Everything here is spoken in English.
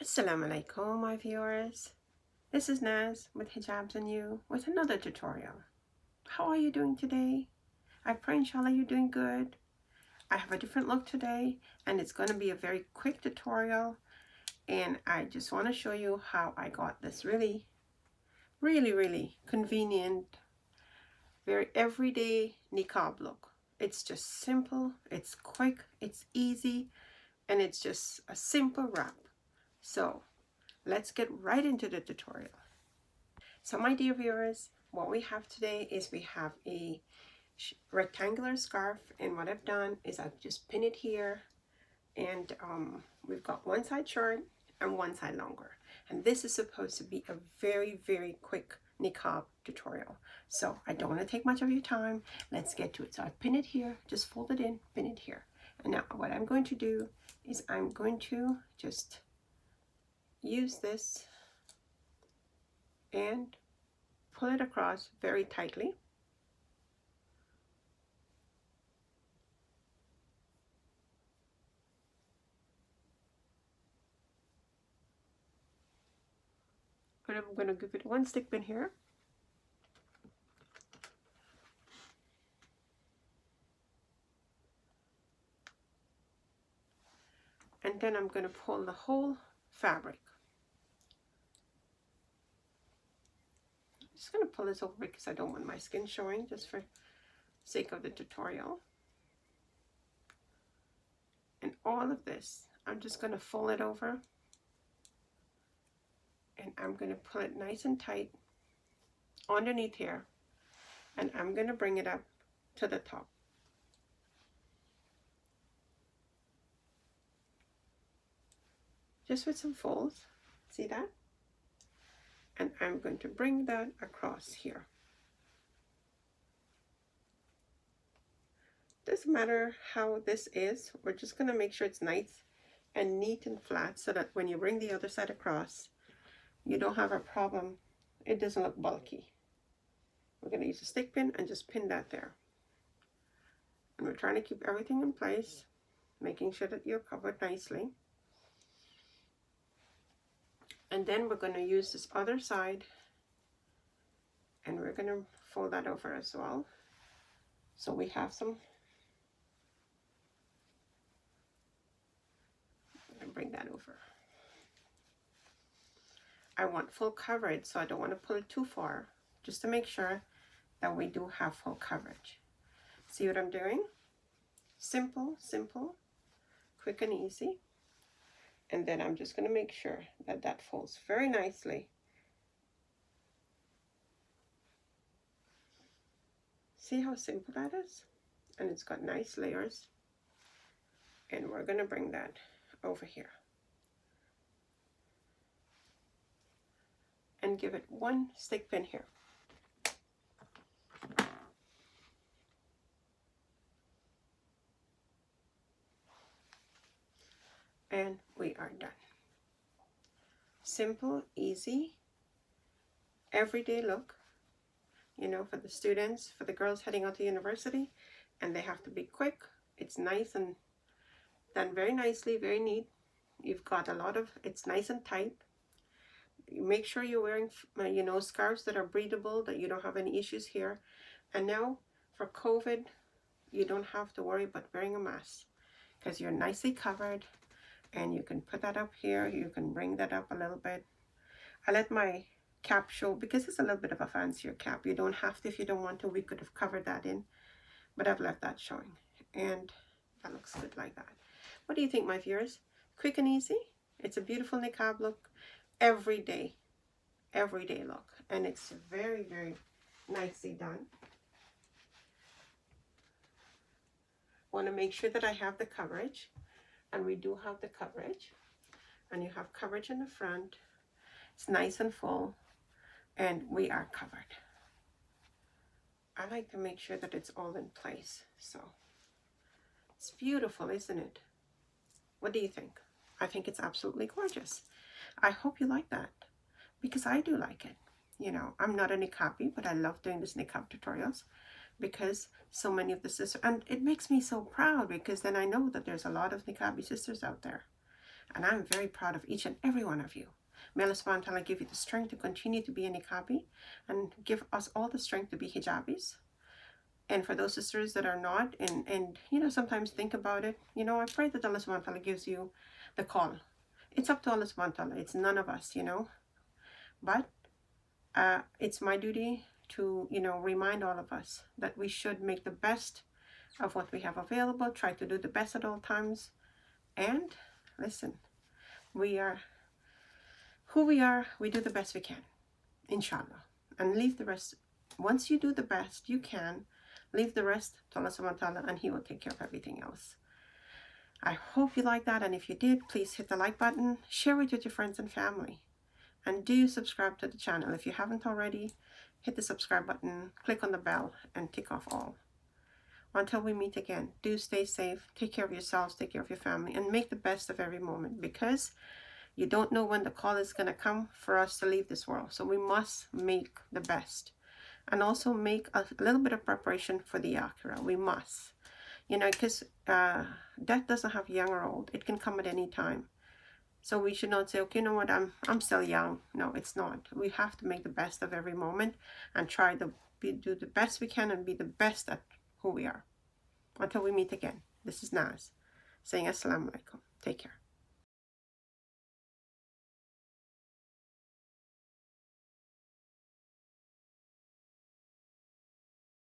Assalamu-Alaikum, my viewers. This is Naz with Hijabs and You with another tutorial. How are you doing today? I pray inshallah you're doing good. I have a different look today and it's going to be a very quick tutorial, and I just want to show you how I got this really convenient, very everyday niqab look. It's just simple, it's quick, it's easy, and it's just a simple wrap. So let's get right into the tutorial. So my dear viewers, what we have today is we have a rectangular scarf, and what I've done is I've just pinned it here, and we've got one side short and one side longer, and this is supposed to be a very quick niqab tutorial. So I don't want to take much of your time. Let's get to it. So I've pinned it here, just fold it in, pin it here, and now what I'm going to do is I'm going to just use this and pull it across very tightly. And I'm going to give it one stick pin here. And then I'm going to pull the whole fabric. I'm just going to pull this over because I don't want my skin showing, just for sake of the tutorial. And all of this, I'm just going to fold it over, and I'm going to pull it nice and tight underneath here, and I'm going to bring it up to the top. Just with some folds, see that? And I'm going to bring that across here. Doesn't matter how this is, we're just going to make sure it's nice and neat and flat so that when you bring the other side across, you don't have a problem. It doesn't look bulky. We're going to use a stick pin and just pin that there. And we're trying to keep everything in place, making sure that you're covered nicely. And then we're going to use this other side, and we're going to fold that over as well. So we have some, I'm going to bring that over. I want full coverage, so I don't want to pull it too far, just to make sure that we do have full coverage. See what I'm doing? Simple, quick and easy. And then I'm just going to make sure that that folds very nicely. See how simple that is? And it's got nice layers. And we're going to bring that over here. And give it one stick pin here. And we are done. Simple, easy, everyday look, you know, for the students, for the girls heading out to university, and they have to be quick. It's nice and done very nicely, very neat. You've got a lot of, it's nice and tight. You make sure you're wearing, you know, scarves that are breathable, that you don't have any issues here. And now for COVID, you don't have to worry about wearing a mask because you're nicely covered. And you can put that up here, you can bring that up a little bit. I let my cap show because it's a little bit of a fancier cap. You don't have to if you don't want to. We could have covered that in, but I've left that showing. And that looks good like that. What do you think, my viewers? Quick and easy. It's a beautiful niqab look. Everyday look. And it's very nicely done. Want to make sure that I have the coverage. And we do have the coverage, and you have coverage in the front. It's nice and full, and we are covered. I like to make sure that it's all in place. So it's beautiful, isn't it? What do you think? I think it's absolutely gorgeous. I hope you like that, because I do like it. You know, I'm not a niqabi, but I love doing this niqab tutorials because so many of the sisters, and it makes me so proud because then I know that there's a lot of niqabi sisters out there. And I'm very proud of each and every one of you. May Allah subhanahu wa ta'ala give you the strength to continue to be a niqabi and give us all the strength to be hijabis. And for those sisters that are not, and you know, sometimes think about it, you know, I pray that Allah subhanahu wa ta'ala gives you the call. It's up to Allah subhanahu wa ta'ala. It's none of us, you know. But it's my duty to, you know, remind all of us that we should make the best of what we have available, try to do the best at all times. And listen, we are who we are, we do the best we can, inshallah. And leave the rest, once you do the best you can, leave the rest to Allah subhanahu wa ta'ala, and He will take care of everything else. I hope you like that, and if you did, please hit the like button, share it with your friends and family, and do subscribe to the channel. If you haven't already, hit the subscribe button, click on the bell, and tick off all. Until we meet again, do stay safe, take care of yourselves, take care of your family, and make the best of every moment, because you don't know when the call is going to come for us to leave this world. So we must make the best. And also make a little bit of preparation for the akhirah. We must. You know, because death doesn't have young or old. It can come at any time. So we should not say, okay, you know what, I'm still young. No, it's not. We have to make the best of every moment and try to do the best we can and be the best at who we are. Until we meet again, this is Naz saying Assalamu Alaikum. Take care.